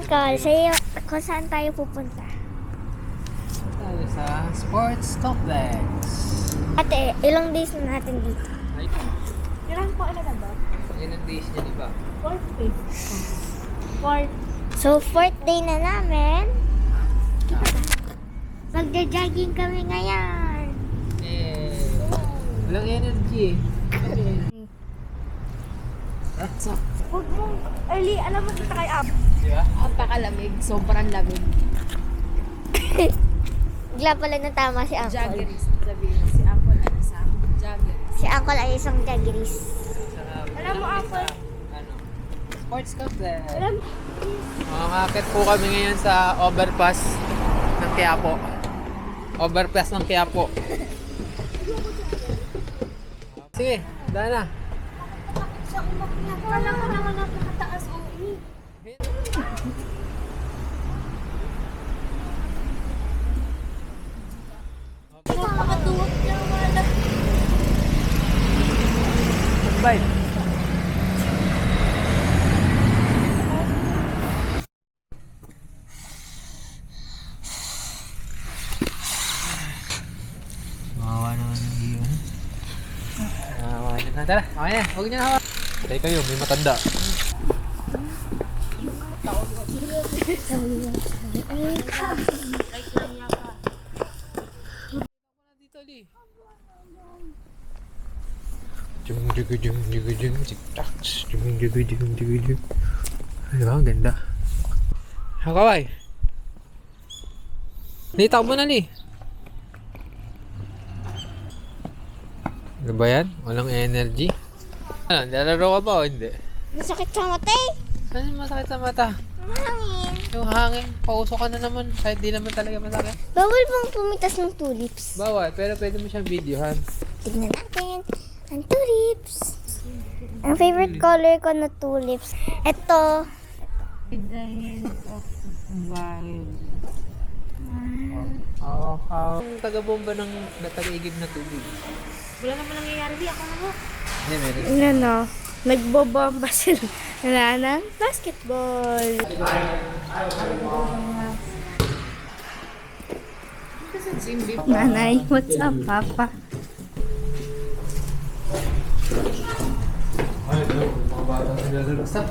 Uncle, sa'yo, kung saan tayo pupunta? Tayo sa sports complex. Ate, ilang days na natin dito? Ay, Ilan po na ba? ilang days niya, di ba? 4 days. 4. So, fourth day na namin. Magja-jogging kami ngayon. Walang energy. That's up. Huwag mong, early, alam mo dito kay Ab. Di ba? Napakalamig, sobrang lamig. Bigla pala na tama si Uncle. Jaggeries, sabihin. Si Apple, ano sa Jaggeries. Si Uncle ay isang jaggeries. Alam mo, Apple? Ano? Sports complex. Alam mo, Makakakit po kami ngayon sa overpass ng Quiapo. Overpass ng Quiapo. Sige, daan na. wala ko naman napakataas o Napakatuwag niya, wala. Bye. Mawawa naman yung iyo. Mawawa na. Tara, okay na. Huwag niyo na hawa. Tayo kayo, may matanda. Dito, Lee. Jung jugu jung jugu jung tik-tak. Jung jugu jung jugu jung. Ay, diba? Ang ganda. Hakaway. Lee, takbo na, Lee. Ano ba yan? Walang energy? Ano, nalaro ka ba o hindi? Masakit sa mata eh. Ano yung masakit sa mata? Mahangin. Yung hangin, pauso ka na naman. Kahit di naman talaga masakit. Bawal bang pumitas ng tulips? Bawal, pero pwede mo siyang videohan. Tignan natin. Ang tulips. Ang favorite color ko na tulips. Ito. Oo. Ang taga-bomba ng taga-igib na tubig. Wala naman nangyayari, di ako na mo. Hindi, meron. Ano, nagbobomba sila. Wala na, basketball. Nanay, what's up, Papa? Ay, mga batang naglalaro. Stop!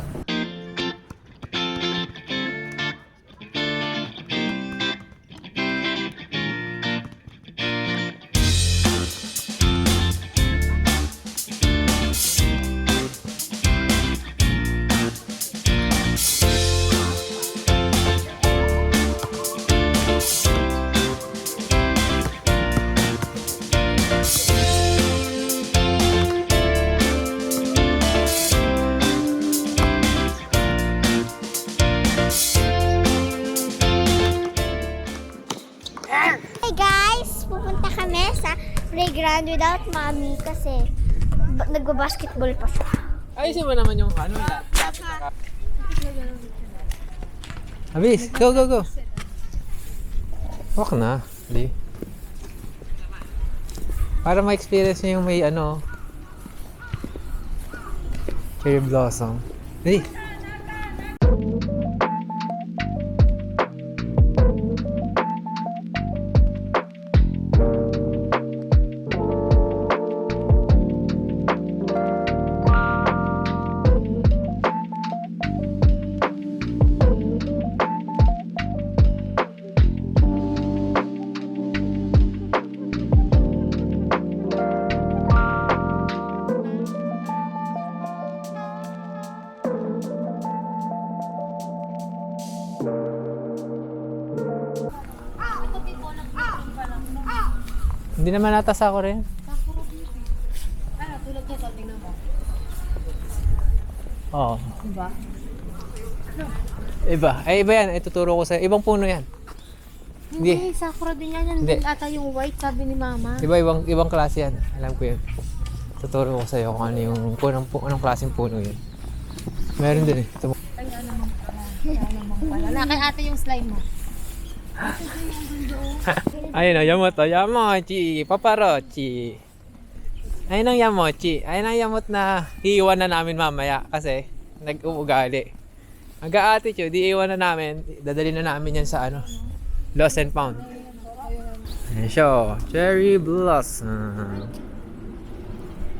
Hey guys! Pupunta kami sa playground without mommy kasi nagbabasketball pa siya. Ayusin mo naman yung ano. Abis, go, go, go. Walk na, di. Para ma-experience niyo yung may ano, cherry blossom. Di. Hindi naman natas ako rin. Ano, tulad niya, sabi na mo. Oo. Diba? Iba. Ay, iba yan. Ay, tuturo ko sa ibang puno yan. Hindi, sakura din yan. Hindi. Hindi ata yung white, sabi ni Mama. Iba, ibang klase yan. Alam ko yan. Tuturo ko sa'yo kung ano yung anong klaseng puno yun. Meron din eh. Ay, ano naman pala. Kaya naman pala. Nakay ate yung slime mo. Ayun o, Yamoto. Yamochi. Paparochi. Ayun ang Yamochi. Ayun ang yamot na iiwan na namin mamaya kasi nag-uugali. Mag-a-attitude, iiwan na namin. Dadali na namin yan sa ano, Lost and Found. Ayan siya, cherry blossom.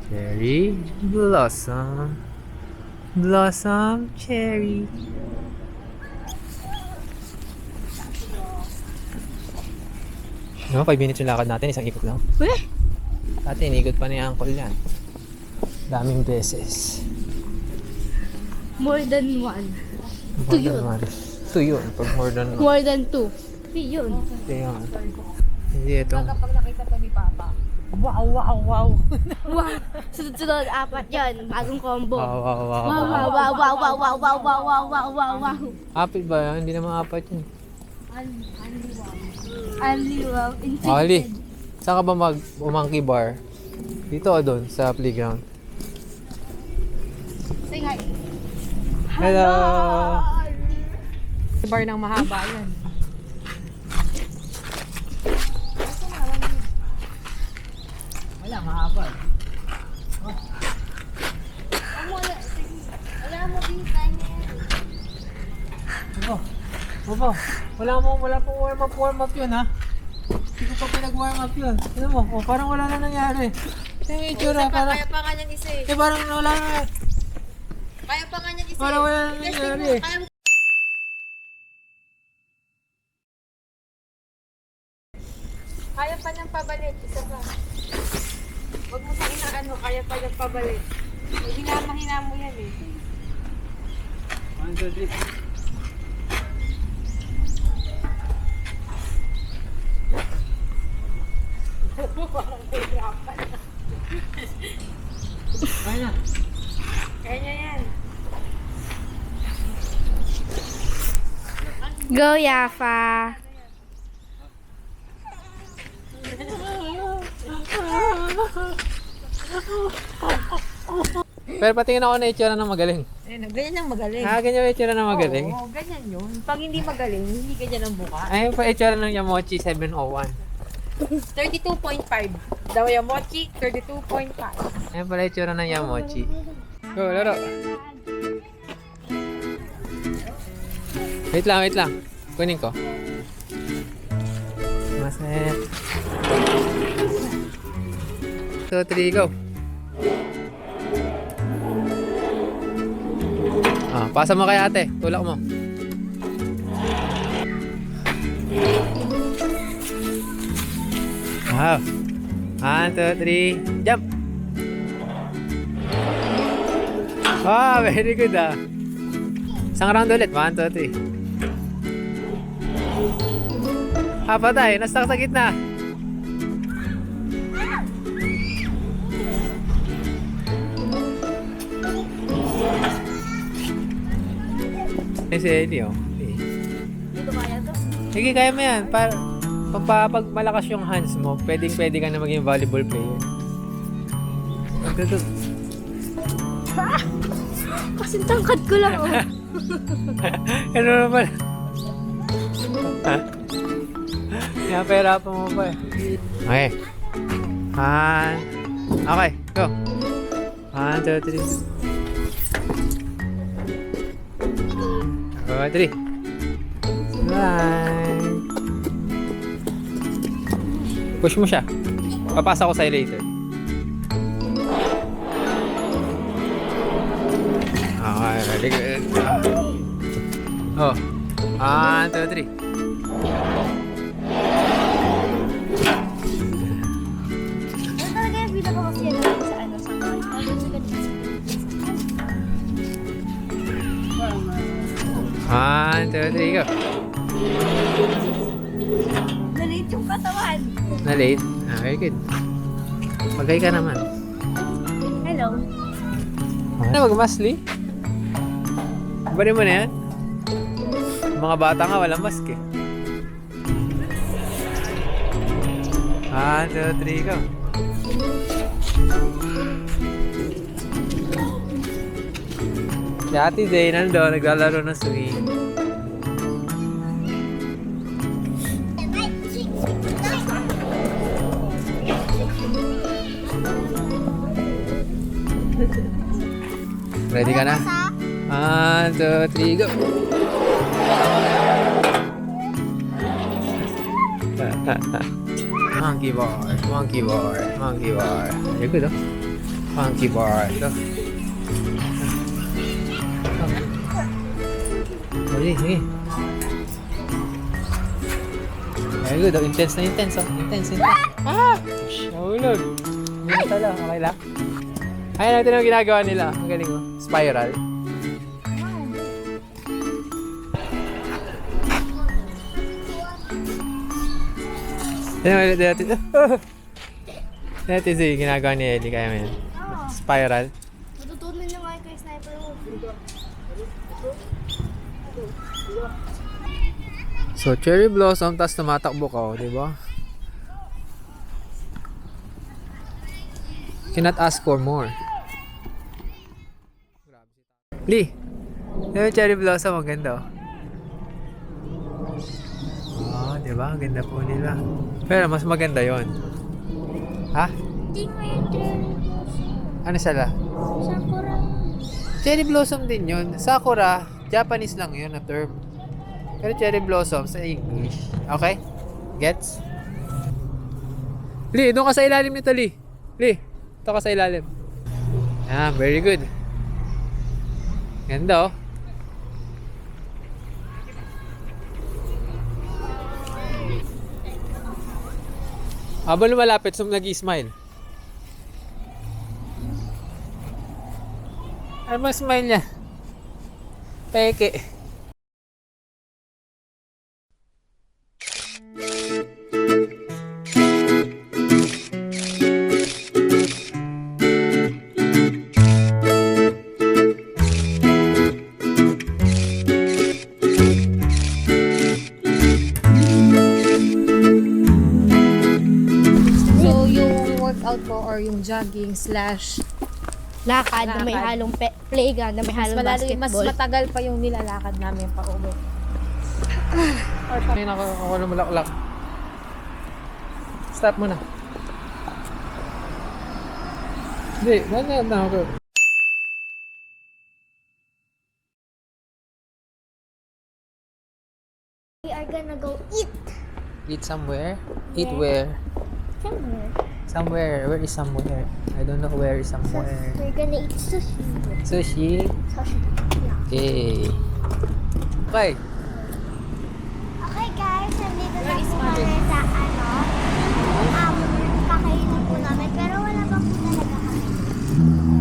Cherry blossom. Blossom cherry. No, 5 minutes yung lakad natin, isang ikot lang. Dati, inikot pa ni Uncle yan. Daming beses. More than one. More than one. Two yun, pag more than one. More than two. Yun. Ito yun. Hindi itong... Kapag nakita pa ni Papa, wow, wow, wow. Wow. Sunod-sunod, 4 yun. Bagong combo. Wow, wow, wow. Wow, wow, wow, wow, wow, wow, wow, wow, wow, wow, wow, wow. Apat ba yan? Hindi naman apat yun. Only wow. Ali, saan ka ba mag-monkey bar? Dito o doon sa playground? Say hi. Hello! Bar ng mahaba yan. Wala, mahaba. Wala mo kita niya. Wala pong warm up yun ha. Hindi ko pa pinag-warm up yun. Ano mo, parang wala na nangyari. Ito yung itsura, parang... Kaya pa nga niyan isa eh. parang wala na. Kaya pa nga niyan isa Parang wala na nangyari. Kaya pa niyang pabalik. Isa pa. Huwag mo sa inaano, kaya pa niyang pabalik. Hinama-hina mo yan eh. 1, 2, 3. Kaya na. Kaya niya yan. Go, Yafa! Pero patingin ako na itsura ng magaling. Ayun, ganyan ang magaling. Ganyan yung itsura ng magaling. Oo, ganyan yun. Pag hindi magaling, hindi ganyan ang buka. Ayun pa itsura ng Yamochi 701. 32.5. Daw yung mochi, 32.5. Ayun pala itsura ng Yamochi. Go, laro. Wait lang. Kunin ko. Maset. 2, 3, go. Pasa mo kay ate. Tulak mo. Wow. 1, 2, 3, jump! Very good ah. Isang round ulit. 1, 2, 3. Patay. Nasta sa gitna. Si Ellie, oh. Hindi ko kaya to. Sige, kaya mo yan. Pag malakas yung hands mo, pwede ka na maging volleyball player. Kasing tangkad ko lang oh. Ano naman? Pinapahirapan mo pa eh. Okay. Okay, go. 1, 2, 3. 3. Right. Push mo siya. Papasa ko sa'yo later. Okay, very good. Oh. 1, 2, 3. Ano talaga yung pinakamasaya natin sa ano, sa mga sa ganito. 1, 2, 3, go. Nalit yung katawan. Na late? Very good. Pagay ka naman. Hello. Ano mag-masli? Bari mo na yan? Mga bata nga walang mask eh. 1, 2, 3, go. Si Ate Zay nandun, naglalaro ng swing. Ready ka na? 1, 2, 3, go! Monkey bar, monkey bar, monkey bar. Very good, oh. Monkey bar. Ito. Sige, sige. Very good, oh. Intense na intense, oh. Intense, intense. Ah! Nahulog. Hindi tala, okay lang. Ayan natin ang ginagawa nila. Ang galing, oh. Spiral. Dati si ginagawa ni Ellie, kaya mo yan. Spiral. Matutunan nyo nga kay Sniper Wolf. So, cherry blossom, tapos tumatakbo ka, oh, di ba? Cannot ask for more. Lee! Yung cherry blossom, ang ganda, oh. Oh, di ba? Ang ganda po nila. Pero mas maganda yon. Ha? Hindi nga yung cherry blossom. Ano sila? Sakura. Cherry blossom din yun. Sakura, Japanese lang yun na term. Pero cherry blossom sa English. Okay? Gets? Lee, doon ka sa ilalim nito, Lee. Lee, ito ka sa ilalim. Ah, very good. Ganda, oh. Habang lumalapit, nag-i-smile. Ano ba smile niya? Peke. So, yung workout ko or yung jogging slash Lakad na may Lakad. halong playground, na may mas, halong mas basketball. matagal pa yung nilalakad namin pa uwi. Ay, ako lumulaklak. Stop muna. Hindi, ganyan na ako. We are gonna go eat Eat somewhere? Eat where? somewhere. Somewhere. Where is somewhere? I don't know where is So, somewhere. we're gonna eat sushi. Sushi? Sushi. Yeah. Okay. Okay. Okay guys, nandito na po kami sa kakainin po namin. Pero wala pa po talaga kami.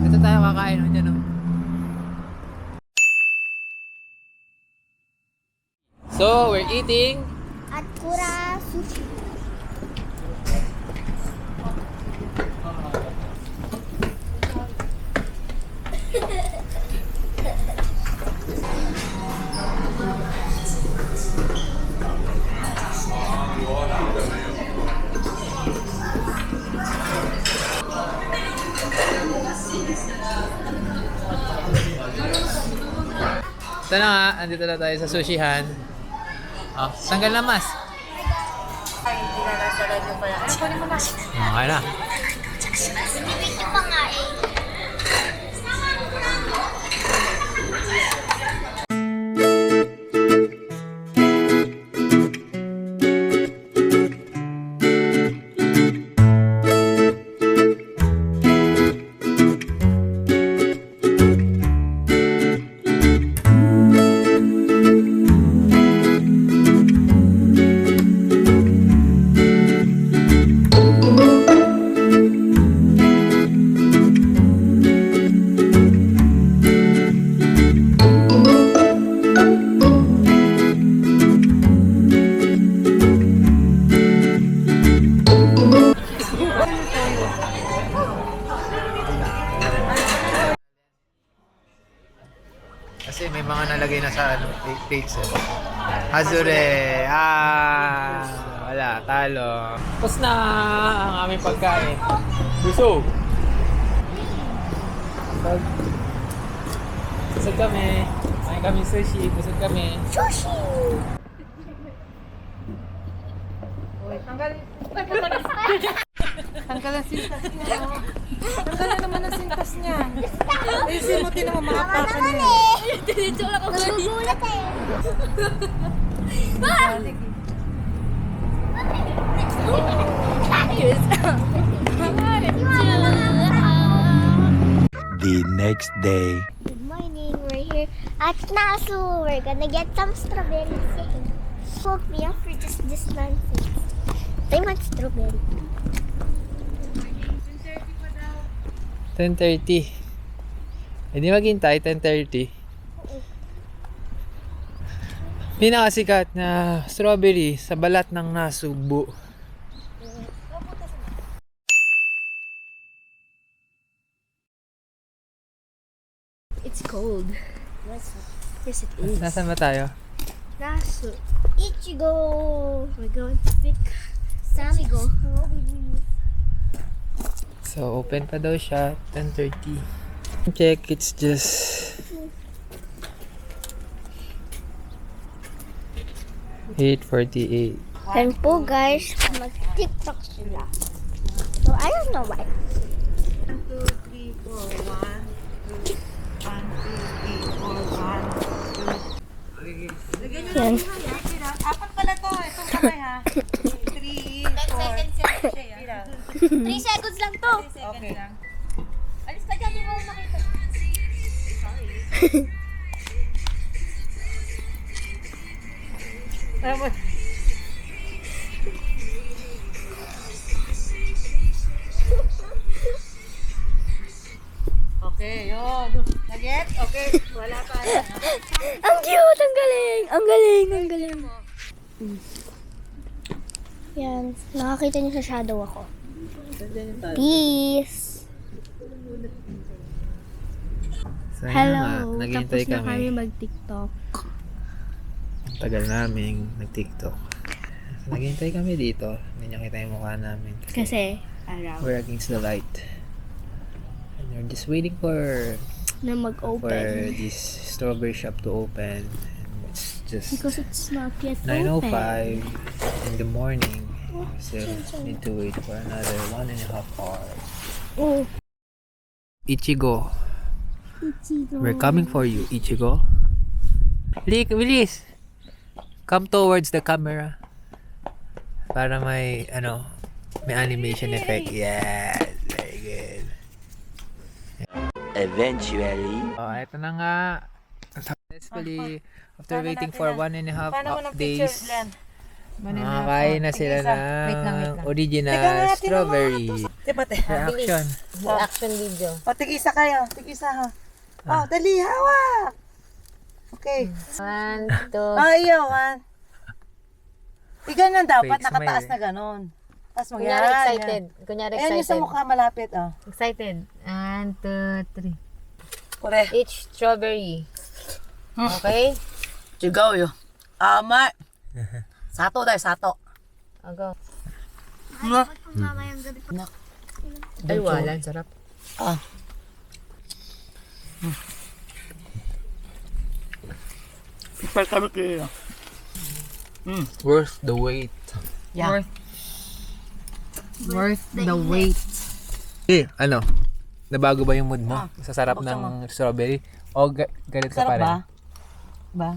Ito tayo kakain. Diyan, oh. So, we're eating. At Kura Sushi. Ito na nga, andito na tayo sa sushihan. Oh, tanggal na mas. Okay na. Bibig niyo pa nga eh. Kasi may mga nalagay na sa ano, plates eh. Azure! Ah! Wala, talo. Tapos na ang aming pagkain. Busog! Busog kami. Kain kami sushi. Busog kami. Sushi! Tanggal ang sintas niya. Tanggal na naman ang sintas niya. Ayusin mo, tinan mo, mga paka niya. Nagugulat eh. The next day. Good morning, we're here at Nasu. We're gonna get some strawberries. Woke me up for just this nonsense. They want strawberry. 10:30. Hindi maghintay, 10:30. Pinakasikat na strawberry sa balat ng Nasubo. It's cold. Yes, it is. Nasaan ba tayo? Nasu. Ichigo! We're going to pick Some strawberries. So, open pa daw siya, 10:30. Check, it's just 8:48. And po guys, mag-tiktok sila. So, I don't know why. 1, 2, 3, 4, 1, 2, 1, 2, 3, 4, 1, 2. Yan. Apat pala to. Itong kamay ha. 3, 4. 3 seconds lang to. Okay. Alis ka dyan, di mo makita. Okay, yun. Nugget? Okay. Wala pa. Ang cute! Ang galing! Ang galing! Ang galing! Yan. Nakakita niyo sa shadow ako. Peace! So, Hello! naghihintay Tapos na kami kami. mag-tiktok. Ang tagal namin nag-tiktok. So, naghihintay kami dito. Hindi niyo kita yung mukha namin. Kasi, araw. We're against the light. And we're just waiting for Na mag-open. this strawberry shop to open. And it's just Because it's not yet 9:05 open. in the morning. So need to wait for another 1.5 hours. Oh, Ichigo, Ichigo. we're coming for you, Ichigo. Bilis! Come towards the camera. Para may may animation effect. Yes, very good. Eventually. Oh, ito na nga. Successfully, after Paano waiting natin for na- 1.5 Paano mo ng picture, days, Glenn? makakain na sila ng Wait lang. original Teka nga, strawberry. Tipate. Reaction. Action video. O, tig-isa kayo. Tig-isa ha. Oh, dali, hawak! Okay. 1, 2, Oh, iyo, 1. Ganyan dapat, Fake nakataas smile. na ganon. Tapos mag kunyari excited. Kunyari Ayan yung sa excited. mukha malapit, oh. Excited. 1, 2, 3. Kore. Each strawberry. Okay? Sigaw yun. Ama. Sato dahil sato. I'll go. Ano? Mamayang gabi ko. Ay, wala. Ang sarap. Ah. Ipal kami kayo. Worth the wait. Yeah. Worth the wait. Ano? Nabago ba yung mood mo? Sa sarap buksan ng strawberry? O galit ka pa Sarap rin? ba? Ba?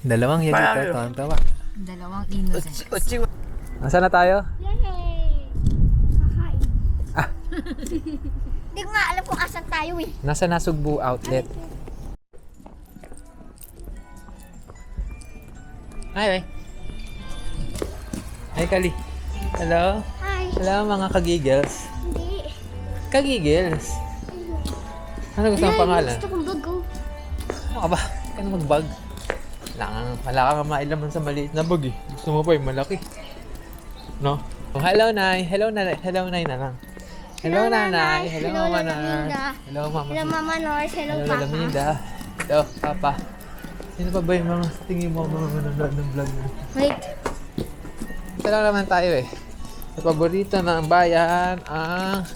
Dalawang yagit Parang- ka, tawa. Dalawang innocent. Utsi. Nasaan na tayo? Yay! Kakain. Hindi ko nga alam kung asan tayo eh. Nasa Nasugbu Outlet. Hi, Hi, Kali. Hello? Hi. Hello, mga kagigils. Hindi. Kagigils. Ano gusto mong pangalan? Gusto kong bago. Ano ka ba? Kaya na mag-bag. Wala ka mailaman sa maliit na bag eh. Gusto mo pa yung malaki. No? Oh, hello, Nay. Hello, Nay. Hello, Nay na lang. Hello, Nanay. Hello, Hello, Mama Lola Nar. Minda. Hello, Mama. Hello, Mama Nors. Hello, Hello, Papa. Lola Minda. Hello, Papa. Sino pa ba yung mga tingin mo mga manonood ng vlog mo? Wait. Ito lang naman tayo eh. Sa paborito ng bayan, ang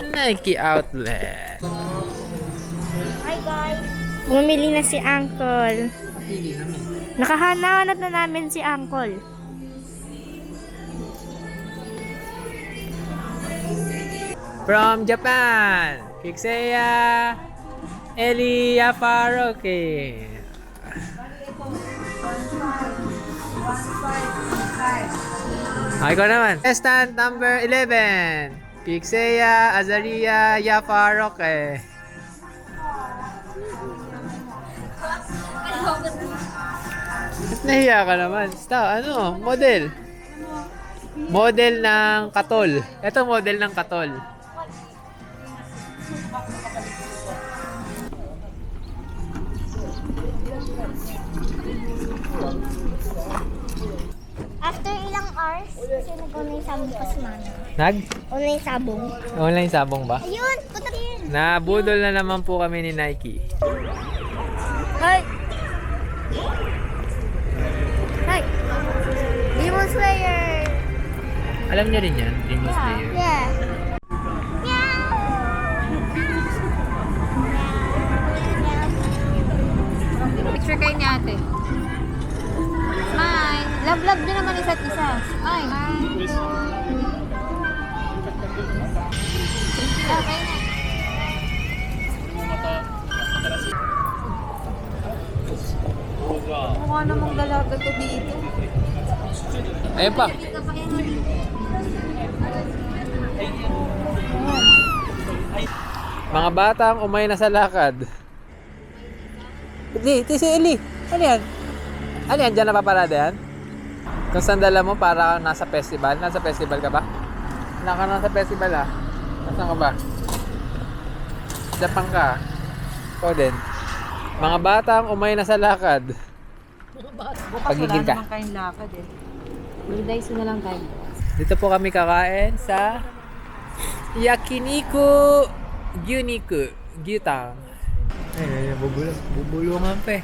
Nike Outlet. Hi, guys. Bumili na si Uncle. Nakahanap na namin si Uncle. From Japan! Kixeya Elia Faroque. Ikaw naman. Contestant number 11. Kixeya Azaria Yafaroque. Ba't nahiya ka naman? Model. Model ng katol. Ito model ng katol. After ilang hours, kasi nag-una yung sabong pa si Mami. Una yung sabong. Online sabong ba? Ayun! Punta rin! Nabudol na naman po kami ni Nike. Hi! Hi! Demon Slayer! Alam niya rin yan, Demon Slayer. Yeah. Picture kayo ni ate. Smile. Love nyo naman isa't isa. Smile. Okay na. Mukha namang dalaga to dito. Ayun pa. Mga batang umay na sa lakad. Ito si Eli. Ano yan? Ano yan? Diyan napaparada yan? Kung sandala mo para kang nasa festival. Nasa festival ka ba? Wala ka nasa festival ah. Nasaan ka ba? Japan ka. Ikaw din. Mga batang umay na sa lakad. Bukas Pagigil wala ka. naman kayong lakad eh. Daiso na lang tayo. Dito po kami kakain sa Yakiniku Gyuniku Gyutang. Ay, bubulungan pa eh.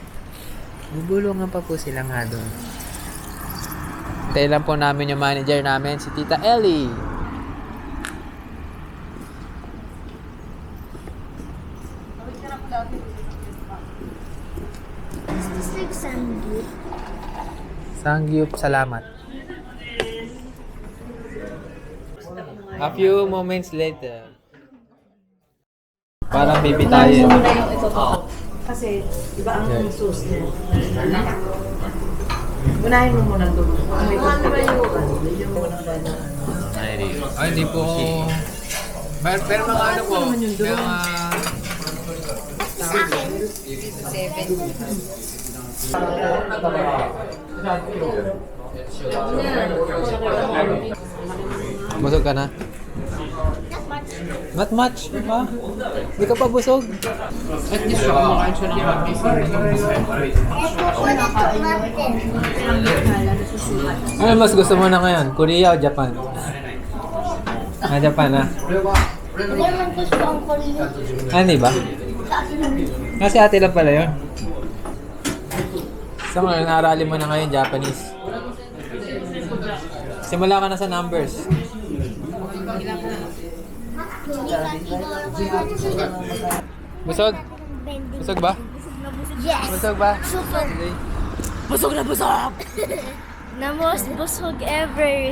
Bubulungan pa po sila nga doon. Hintayin lang po namin yung manager namin, si Tita Ellie. Is this like sandy? Sangyup, salamat. A few moments later. Parang baby tayo. Kasi iba ang sauce niya. Unahin mo muna ito. May Ay, hindi po. Pero mga ano po, mga... Busog ka na? Not much. Ha? Hindi ka pa busog? At least siya kumakain siya ng ano mas gusto mo na ngayon? Korea o Japan? Japan ha? Hindi naman gusto ang Korea. Hindi ba? Kasi ate lang pala yun. So ngayon, naarali mo na ngayon Japanese. Simula ka na sa numbers. Busog? Busog ba? Yes! Busog ba? Super! Busog na busog! The most busog ever!